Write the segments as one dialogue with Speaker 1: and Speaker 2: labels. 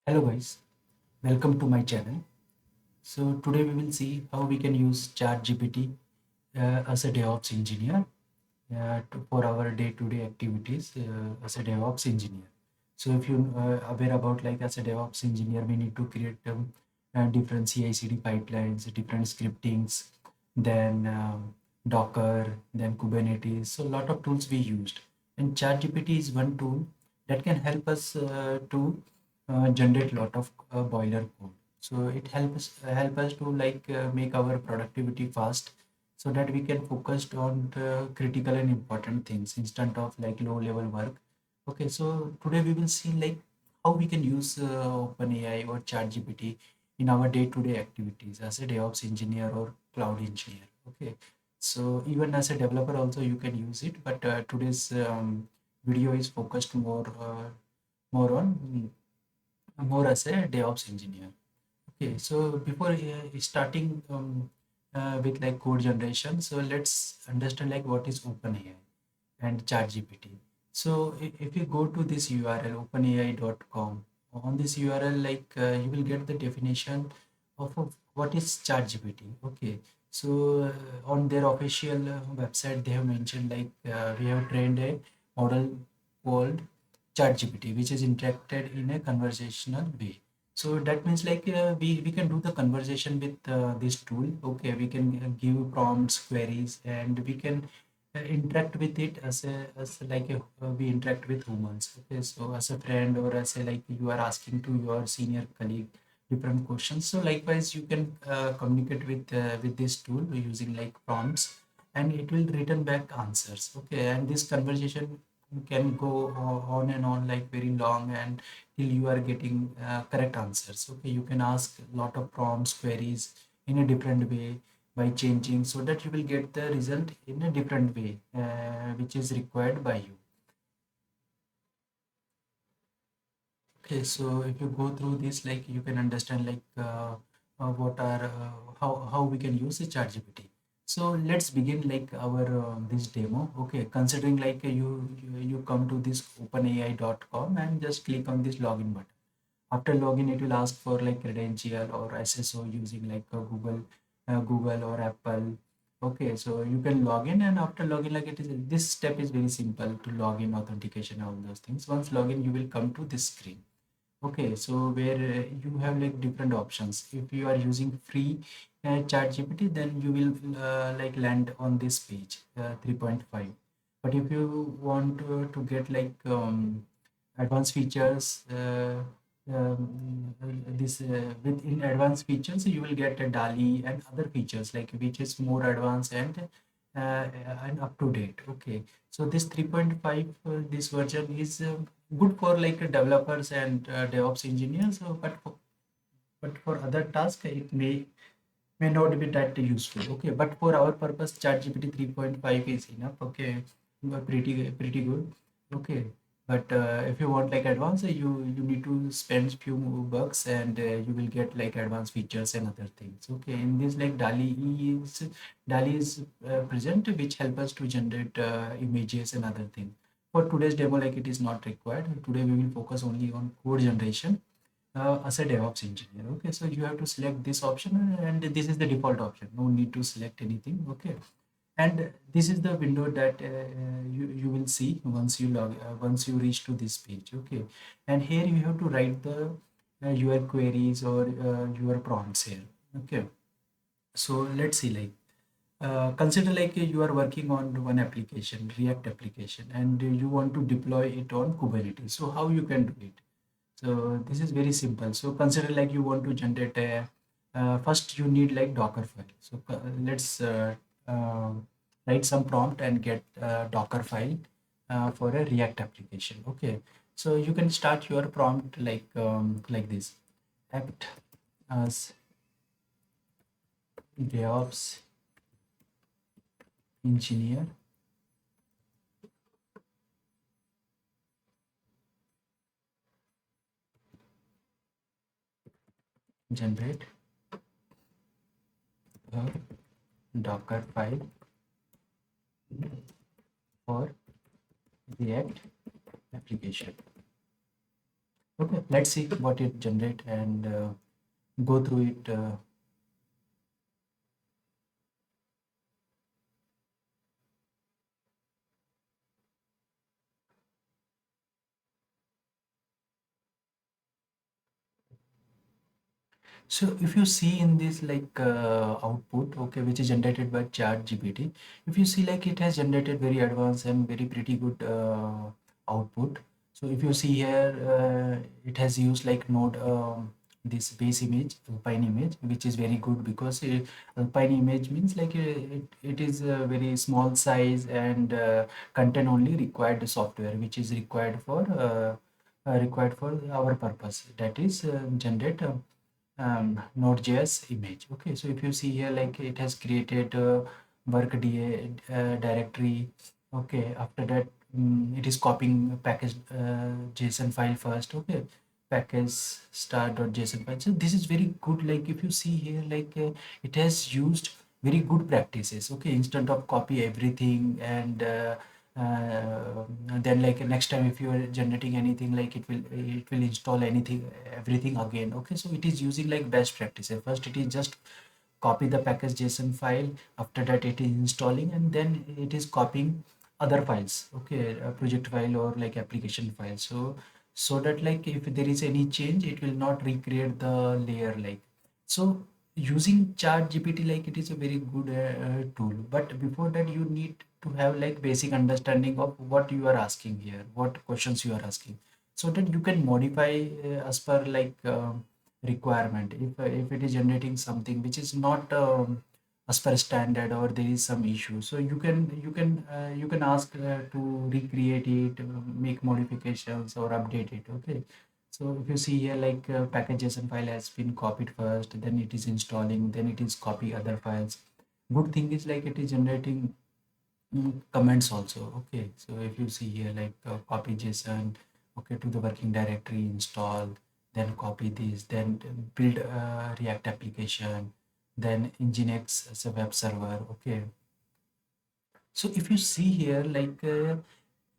Speaker 1: Hello guys, welcome to my channel. So today we will see how we can use ChatGPT as a DevOps engineer for our day-to-day activities as a DevOps engineer. So if you aware about like as a DevOps engineer, we need to create different CI/CD pipelines, different scriptings, then Docker, then Kubernetes. So a lot of tools we used, and ChatGPT is one tool that can help us to generate lot of boiler code. So it help us to make our productivity fast, so that we can focus on the critical and important things instead of like low level work. Okay, so today we will see like how we can use OpenAI or ChatGPT in our day-to-day activities as a DevOps engineer or cloud engineer. Okay, so even as a developer also you can use it, but today's video is focused more on more as a DevOps engineer. Okay, so before starting with like code generation, so let's understand like what is OpenAI and ChatGPT. So if you go to this URL openai.com, on this URL you will get the definition of what is ChatGPT. Okay, so on their official website they have mentioned we have trained a model called ChatGPT, which is interacted in a conversational way. So that means we can do the conversation with this tool. Okay, we can give prompts, queries, and we can interact with it we interact with humans. Okay, so as a friend or as a like you are asking to your senior colleague different questions. So likewise, you can communicate with this tool using like prompts, and it will return back answers. Okay, and this conversation can go on and on like very long and till you are getting correct answers. Okay, you can ask a lot of prompts, queries in a different way by changing, so that you will get the result in a different way which is required by you. Okay, so if you go through this, like you can understand what are how we can use the ChatGPT. So let's begin like our this demo. Okay, considering you come to this openai.com and just click on this login button. After login, it will ask for like credential or SSO using like Google or Apple. Okay, so you can log in, and after login, like it is this step is very simple to log in, authentication, all those things. Once login, you will come to this screen. Okay, so where you have like different options. If you are using free chat GPT, then you will land on this page 3.5. But if you want to get advanced features, this with in advanced features, you will get a DALI and other features like which is more advanced and up to date. Okay, so this 3.5 this version is good for like developers and DevOps engineers, but for other tasks it may not be that useful. Okay, but for our purpose, ChatGPT 3.5 is enough. Okay, pretty good. Okay, but if you want like advanced, you need to spend few more bucks, and you will get like advanced features and other things. Okay, in this like DALI is present, which help us to generate images and other things. For today's demo, like it is not required. Today we will focus only on code generation as a DevOps engineer. Okay, so you have to select this option, and this is the default option. No need to select anything. Okay, and this is the window that you will see once you reach to this page. Okay, and here you have to write the your queries or your prompts here. Okay, so let's see consider like you are working on one application, React application, and you want to deploy it on Kubernetes. So how you can do it? So this is very simple. So consider like you want to generate a first you need like Docker file. So let's uh, write some prompt and get Docker file for a React application. Okay, so you can start your prompt like this: act as DevOps engineer, generate a Docker file for React application. Okay, let's see what it generate and go through it. So if you see in this like output, okay, which is generated by Chat GPT, if you see like it has generated very advanced and very pretty good output. So if you see here, it has used like node this base image, Alpine image, which is very good because Alpine image means like it is a very small size and content only required software, which is required for our purpose. That is generate. Node.js image. Okay, so if you see here, like it has created a work directory. Okay, after that, it is copying a package JSON file first. Okay, package star.json file. So this is very good. Like if you see here, like it has used very good practices. Okay, instead of copy everything and then like next time if you are generating anything like it will install anything everything again. Okay, so it is using like best practices. First it is just copy the package json file, after that it is installing, and then it is copying other files. Okay, a project file or like application file, so that like if there is any change it will not recreate the layer. Like so using chat gpt, like it is a very good tool, but before that you need to have like basic understanding of what you are asking here, what questions you are asking, so that you can modify as per like requirement. If it is generating something which is not as per standard or there is some issue, so you can ask to recreate it, make modifications or update it. Okay, so if you see here, like package JSON file has been copied first, then it is installing, then it is copy other files. Good thing is like it is generating comments also. Okay, so if you see here, like copy JSON, okay, to the working directory, install, then copy this, then build a React application, then Nginx as a web server. Okay, so if you see here, like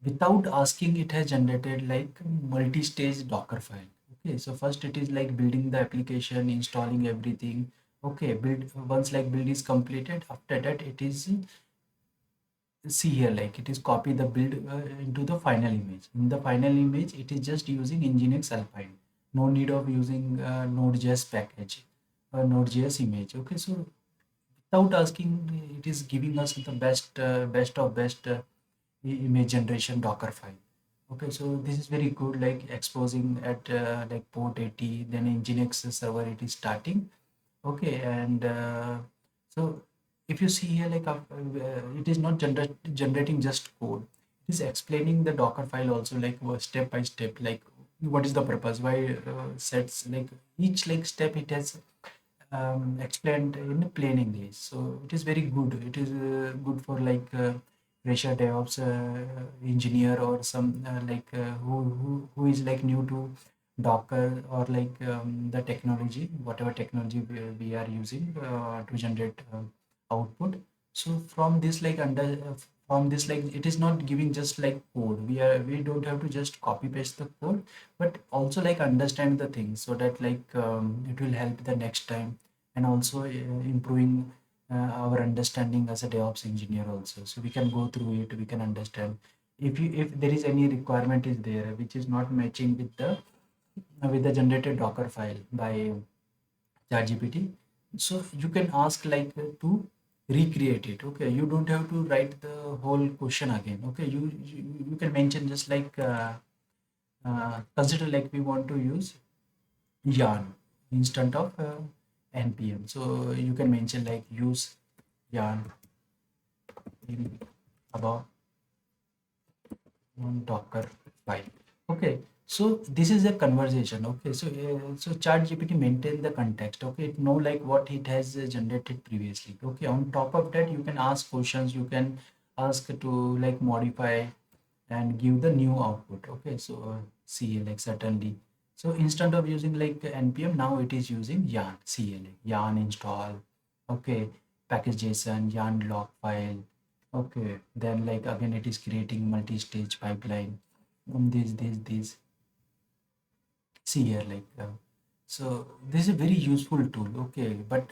Speaker 1: without asking, it has generated like multi-stage Docker file. Okay, so first it is like building the application, installing everything. Okay, build once like build is completed. After that, it is see here, like it is copy the build into the final image. In the final image, it is just using Nginx Alpine. No need of using Node.js package or Node.js image. Okay, so without asking, it is giving us the best of best image generation Docker file. Okay, so this is very good, like exposing at like port 80, then Nginx server it is starting. Okay, and so if you see here, like it is not generating just code. It is explaining the Docker file also, like step by step, like what is the purpose, why sets, like each like step it has explained in plain English. So it is very good. It is good for like fresher DevOps engineer or some who is like new to Docker or like the technology, whatever technology we are using to generate output. So from this like from this like it is not giving just like code. We don't have to just copy paste the code, but also like understand the things, so that like it will help the next time, and also improving our understanding as a DevOps engineer also. So we can go through it, we can understand if there is any requirement is there which is not matching with the generated Docker file by ChatGPT. So you can ask like to recreate it. Okay, you don't have to write the whole question again. Okay, you can mention just like consider like we want to use yarn instead of npm. So you can mention like use yarn in about one Docker file. Okay, so this is a conversation. Okay, so Chat GPT maintain the context. Okay, it know like what it has generated previously. Okay, on top of that, you can ask questions. You can ask to like modify and give the new output. Okay, so see like certainly. So instead of using like npm, now it is using yarn cla, yarn install. Okay, package json, yarn log file. Okay, then like again it is creating multi-stage pipeline. This. see here so this is a very useful tool. Okay, but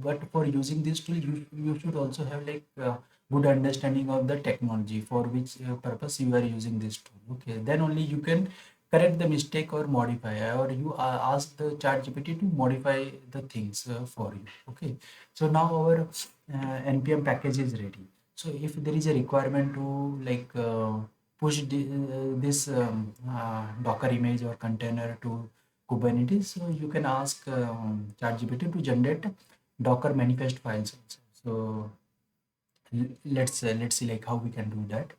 Speaker 1: but for using this tool you should also have good understanding of the technology for which purpose you are using this tool. Okay, then only you can correct the mistake or modify, or you ask the chat gpt to modify the things for you. Okay, so now our npm package is ready. So if there is a requirement to push this docker image or container to Kubernetes, so you can ask ChatGPT to generate Docker manifest files also. So let's see how we can do that.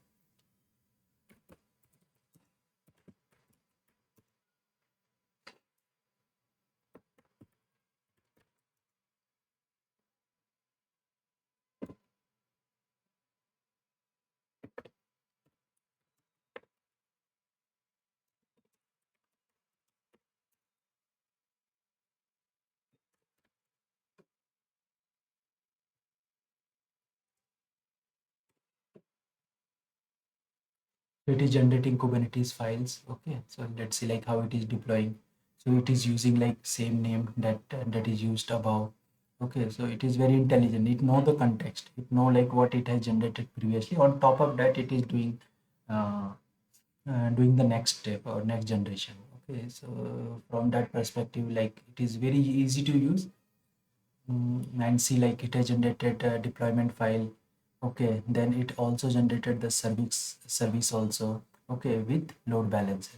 Speaker 1: So it is generating Kubernetes files. Okay, so let's see how it is deploying. So it is using same name that is used above. Okay, so it is very intelligent. It know the context. It know what it has generated previously. On top of that, it is uh, doing the next step or next generation. Okay, so from that perspective, it is very easy to use. And see it has generated a deployment file. Okay, then it also generated the service also. Okay, with load balancer.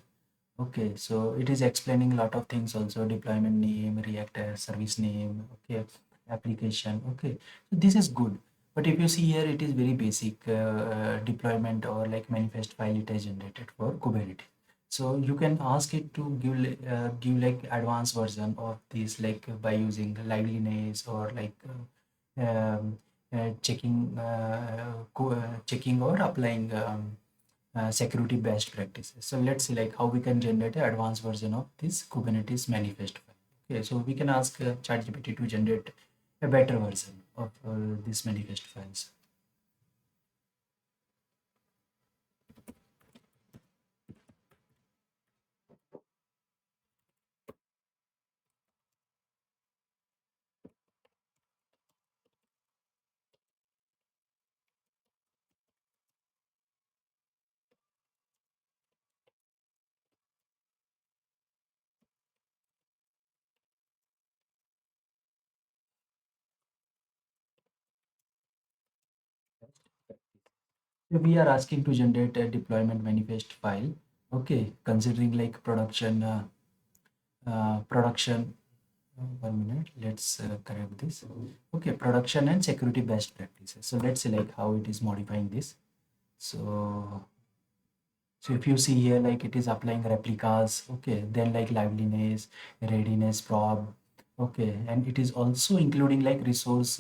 Speaker 1: Okay, so it is explaining a lot of things also: deployment name, reactor, service name, okay, application. Okay, so this is good. But if you see here, it is very basic deployment or manifest file it has generated for Kubernetes. So you can ask it to give advanced version of this by using liveliness or checking or applying security best practices. So let's see how we can generate an advanced version of this Kubernetes manifest file. Okay, so we can ask ChatGPT to generate a better version of this manifest files. So we are asking to generate a deployment manifest file. Okay, considering production. 1 minute. Let's correct this. Okay, production and security best practices. So let's see how it is modifying this. So so if you see here, it is applying replicas, okay, then liveliness, readiness prob, okay, and it is also including resource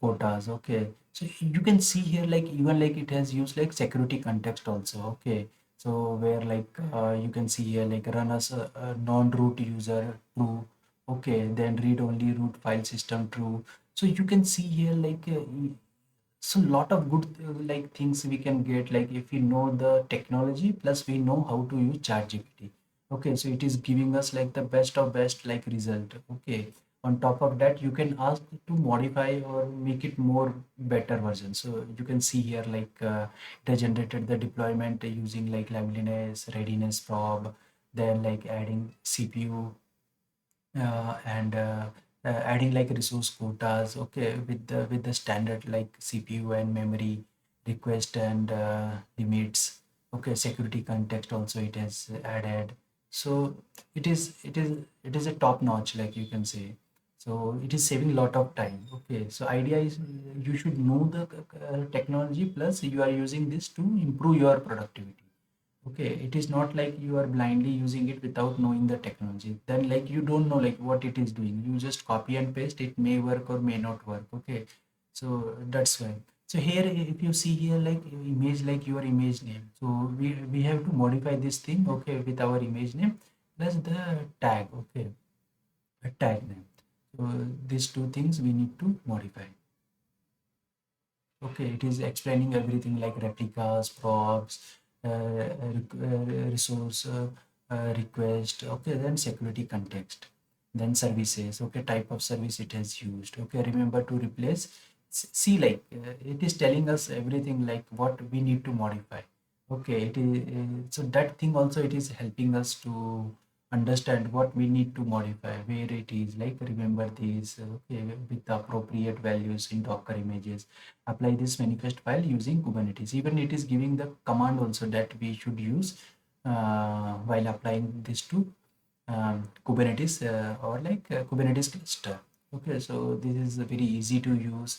Speaker 1: quotas, okay. So you can see here, even it has used security context also, okay. So where you can see here run as a non-root user true, okay, then read only root file system true. So you can see here so lot of good things we can get if we know the technology plus we know how to use ChatGPT. Okay, so it is giving us the best of best result. Okay, on top of that you can ask to modify or make it more better version. So you can see here it has generated the deployment using liveliness, readiness prob, then adding CPU and adding resource quotas, okay, with the standard cpu and memory request and limits. Okay, security context also it has added. So it is a top notch, you can say. So it is saving a lot of time. Okay, so idea is you should know the technology plus you are using this to improve your productivity. Okay, it is not you are blindly using it without knowing the technology. Then you don't know what it is doing. You just copy and paste. It may work or may not work. Okay, so that's why. So here, if you see here image your image name. So we have to modify this thing. Okay, with our image name plus the tag. Okay, a tag name. So these two things we need to modify. Okay, it is explaining everything like replicas, props, resource request, okay, then security context, then services, okay, type of service it has used, okay, remember to replace. See, like it is telling us everything, like what we need to modify. Okay, it is so that thing also it is helping us to understand what we need to modify, where it is, like remember these, okay, with the appropriate values in Docker images, apply this manifest file using Kubernetes. Even it is giving the command also that we should use while applying this to Kubernetes, or like Kubernetes cluster. Okay, so this is very easy to use.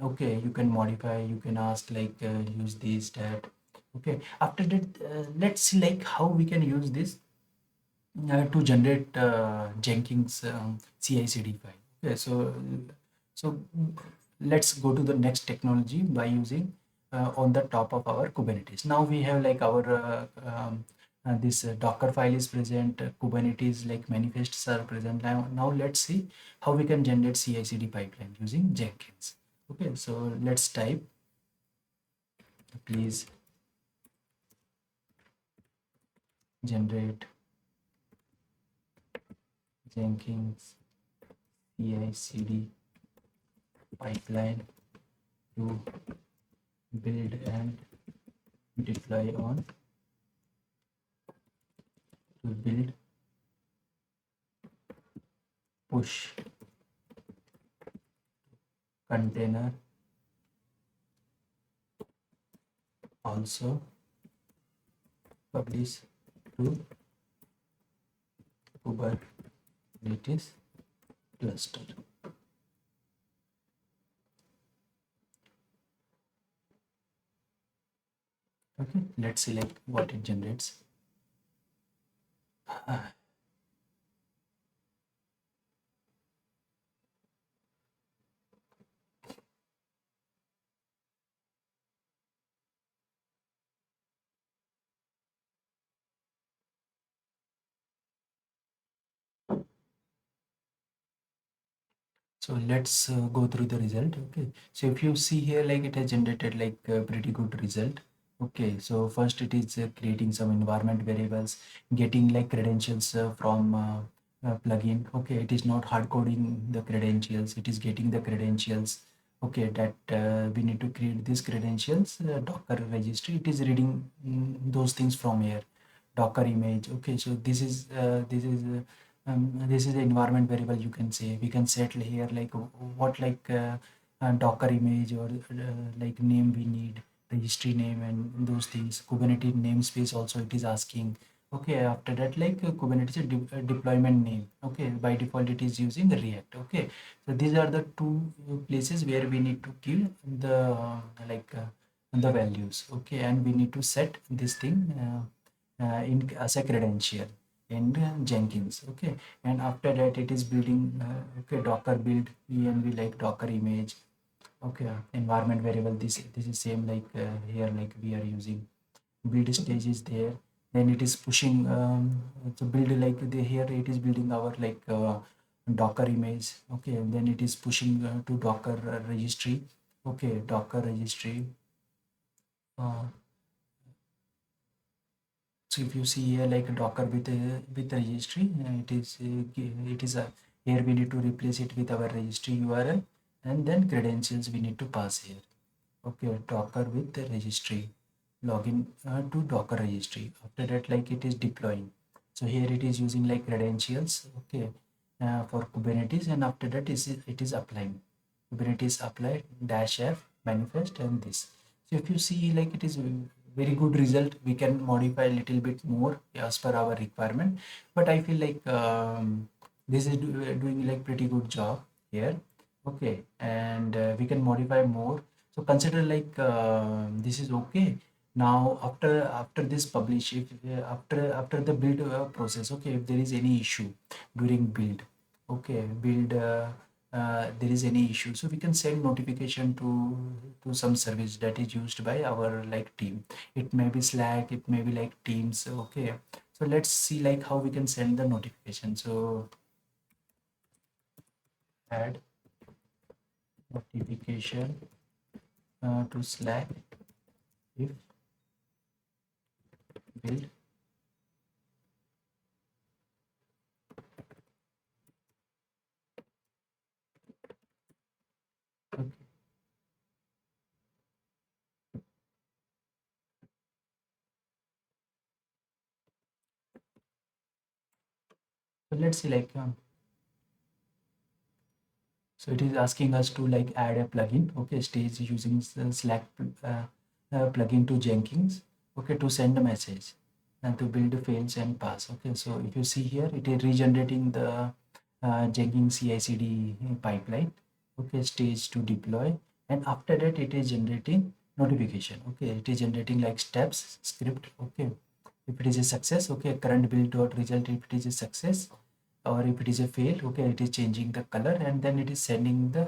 Speaker 1: Okay, you can modify, you can ask like use this, that. Okay, after that, let's see like how we can use this to generate Jenkins CI/CD file. Okay, so let's go to the next technology by using on the top of our Kubernetes. Now we have like our this Docker file is present, Kubernetes like manifests are present. Now let's see how we can generate CI/CD pipeline using Jenkins. Okay, so let's type, please generate Jenkins CI/CD pipeline to build and deploy on, to build, push container, also publish to Kubernetes cluster. Okay, let's select what it generates. So let's go through the result. Okay, so if you see here, like it has generated like a pretty good result. Okay, so first it is creating some environment variables, getting like credentials from plugin. Okay, it is not hard coding the credentials, it is getting the credentials. Okay, that we need to create these credentials, Docker registry. It is reading those things from here, Docker image. Okay, so this is the environment variable, you can say. We can set here like what, like Docker image, or like name we need, registry name, and those things. Kubernetes namespace also it is asking. Okay, after that, like Kubernetes deployment name. Okay, by default it is using React. Okay, so these are the two places where we need to kill the like the values. Okay, and we need to set this thing in as a credential in Jenkins. Okay, and after that it is building okay, Docker build env, like Docker image. Okay, environment variable, this is same like here, like we are using build stage is there. Then it is pushing to build, like here it is building our like Docker image. Okay, and then it is pushing to Docker registry. Okay, Docker registry. uh, So if you see here like Docker with registry, it is a, here we need to replace it with our registry URL, and then credentials we need to pass here. Okay, Docker with the registry, login to Docker registry. After that, like it is deploying. So here it is using like credentials. Okay, for Kubernetes, and after that is it is applying. Kubernetes apply dash f manifest and this. So if you see, like it is very good result. We can modify a little bit more as per our requirement, but I feel like this is doing like pretty good job here. Okay, and we can modify more. So consider like this is okay. Now after this publish, if after the build process, okay, if there is any issue during build, okay, build there is any issue, so we can send notification to some service that is used by our like team. It may be Slack, it may be like Teams. Okay, so let's see like how we can send the notification. So add notification to Slack if build let's see like so it is asking us to like add a plugin. Okay, stage using Slack plugin to Jenkins. Okay, to send a message and to build fails and pass. Okay, so if you see here, it is regenerating the Jenkins CI/CD pipeline. Okay, stage to deploy, and after that it is generating notification. Okay, it is generating like steps script. Okay, if it is a success, okay, current build dot result if it is a success, or if it is a fail, okay, it is changing the color, and then it is sending the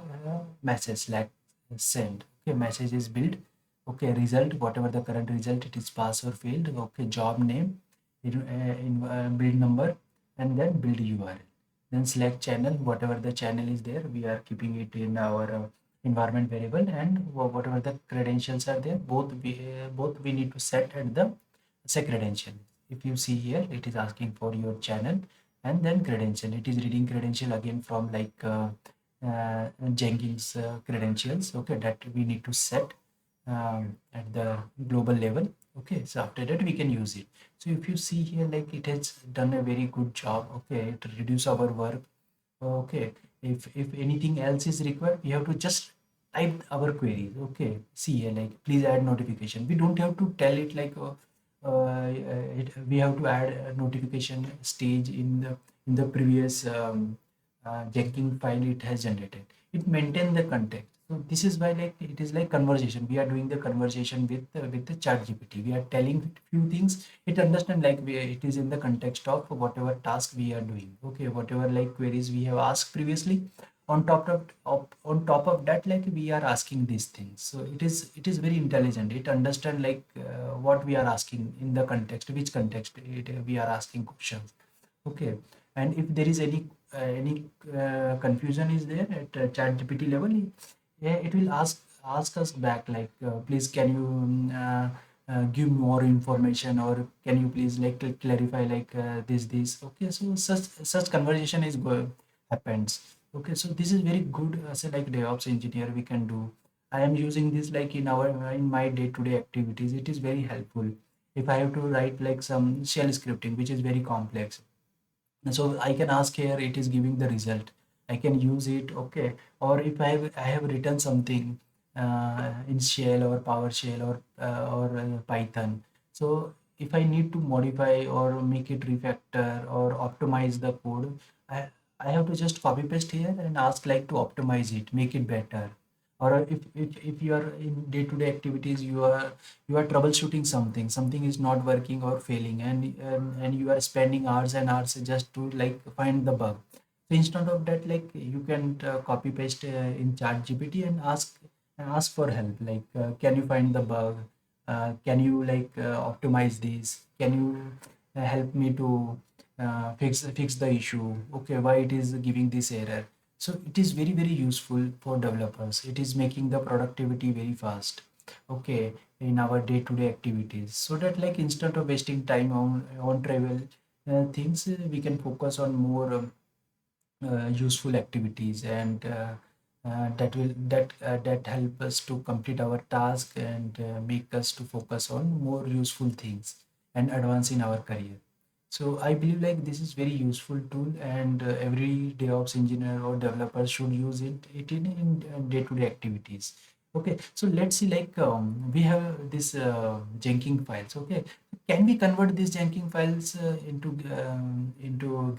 Speaker 1: message like send. Okay, message is build. Okay, result whatever the current result, it is pass or failed. Okay, job name, build number, and then build URL. Then select channel, whatever the channel is there, we are keeping it in our environment variable, and whatever the credentials are there, both we need to set at the set credential. If you see here, it is asking for your channel and then credential. It is reading credential again from like Jenkins credentials. Okay, that we need to set at the global level. Okay, so after that we can use it. So if you see here, like it has done a very good job. Okay, it reduce our work. Okay, if anything else is required, we have to just type our queries. Okay, see here, like please add notification. We don't have to tell it like we have to add a notification stage in the previous Jenkins file it has generated. It maintain the context. So this is why like it is like conversation. We are doing the conversation with the chat GPT. We are telling few things. It understand like it is in the context of whatever task we are doing. Okay, whatever like queries we have asked previously. On top of that, like we are asking these things. So it is very intelligent. It understand like what we are asking in the context, which context we are asking questions. Okay, and if there is any confusion is there at chat gpt level, yeah, it will ask us back like please can you give more information, or can you please like clarify like this. Okay, so such conversation is happens. Okay, so this is very good as a like DevOps engineer we can do. I am using this like in my day-to-day activities. It is very helpful if I have to write like some shell scripting which is very complex. And so I can ask here, it is giving the result. I can use it. Okay, or if I have written something in shell or PowerShell or Python. So if I need to modify or make it refactor or optimize the code, I I have to just copy paste here and ask like to optimize it, make it better. Or if you are in day-to-day activities, you are troubleshooting something is not working or failing, and you are spending hours and hours just to like find the bug. So instead of that, like you can copy paste in chat gpt and ask for help, like can you find the bug, can you like optimize this, can you help me to fix the issue. Okay, why it is giving this error. So it is very very useful for developers. It is making the productivity very fast. Okay, in our day-to-day activities, so that like instead of wasting time on travel things, we can focus on more useful activities, and that help us to complete our task, and make us to focus on more useful things and advance in our career. So I believe like this is very useful tool, and every DevOps engineer or developer should use it in day-to-day activities. Okay, so let's see like we have this Jenkins files. Okay, can we convert these Jenkins files into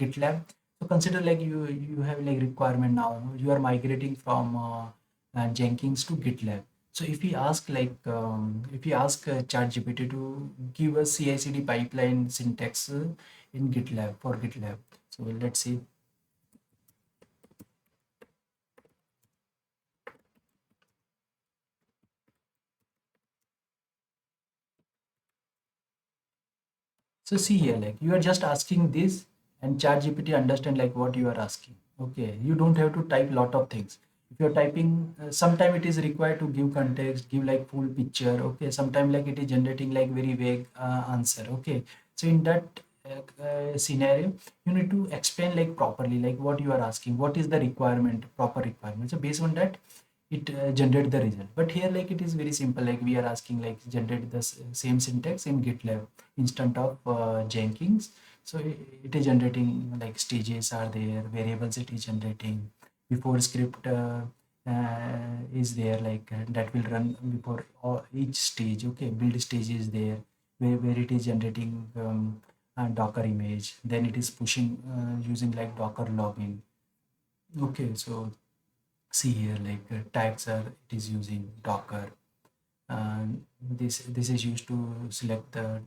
Speaker 1: GitLab? So consider like you have like requirement now. You are migrating from Jenkins to GitLab. So if we ask ChatGPT to give us CI/CD pipeline syntax in GitLab for GitLab. So let's see. So see here, like you are just asking this, and ChatGPT understand like what you are asking. Okay, you don't have to type lot of things. If you're typing, sometime it is required to give context, give like full picture. Okay, sometime like it is generating like very vague answer. Okay, so in that scenario, you need to explain like properly, like what you are asking, what is the requirement, proper requirement. So based on that, it generate the result. But here like it is very simple, like we are asking like generate the same syntax in GitLab instead of Jenkins. So it is generating like stages are there, variables it is generating before script is there, like that will run before each stage. Okay, build stage is there where it is generating a docker image, then it is pushing using like docker login. Okay, so see here, like tags are it is using docker. This is used to select the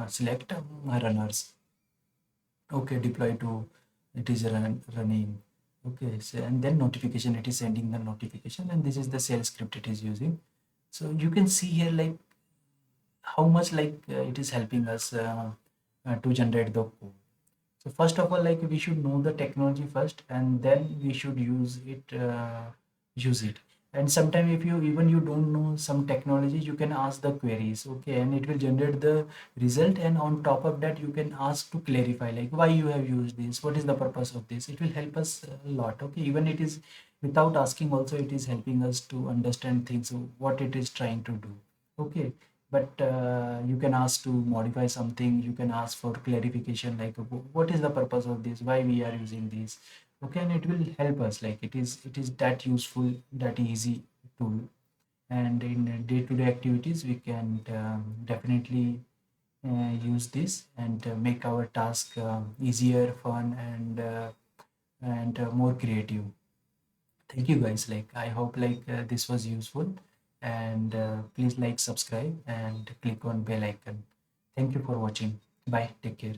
Speaker 1: select runners. Okay, deploy to it is running. Okay, so and then notification, it is sending the notification, and this is the shell script it is using. So you can see here like how much like it is helping us to generate the code. So first of all, like we should know the technology first, and then we should use it. And sometime if you even you don't know some technology, you can ask the queries, okay, and it will generate the result. And on top of that, you can ask to clarify like why you have used this, what is the purpose of this. It will help us a lot. Okay, even it is without asking, also it is helping us to understand things what it is trying to do. Okay, but you can ask to modify something, you can ask for clarification like what is the purpose of this, why we are using this. Okay, and it will help us, like it is that useful, that easy tool. And in day-to-day activities we can definitely use this and make our task easier, fun, and more creative. Thank you guys, like I hope like this was useful. And please like, subscribe, and click on bell icon. Thank you for watching. Bye, take care.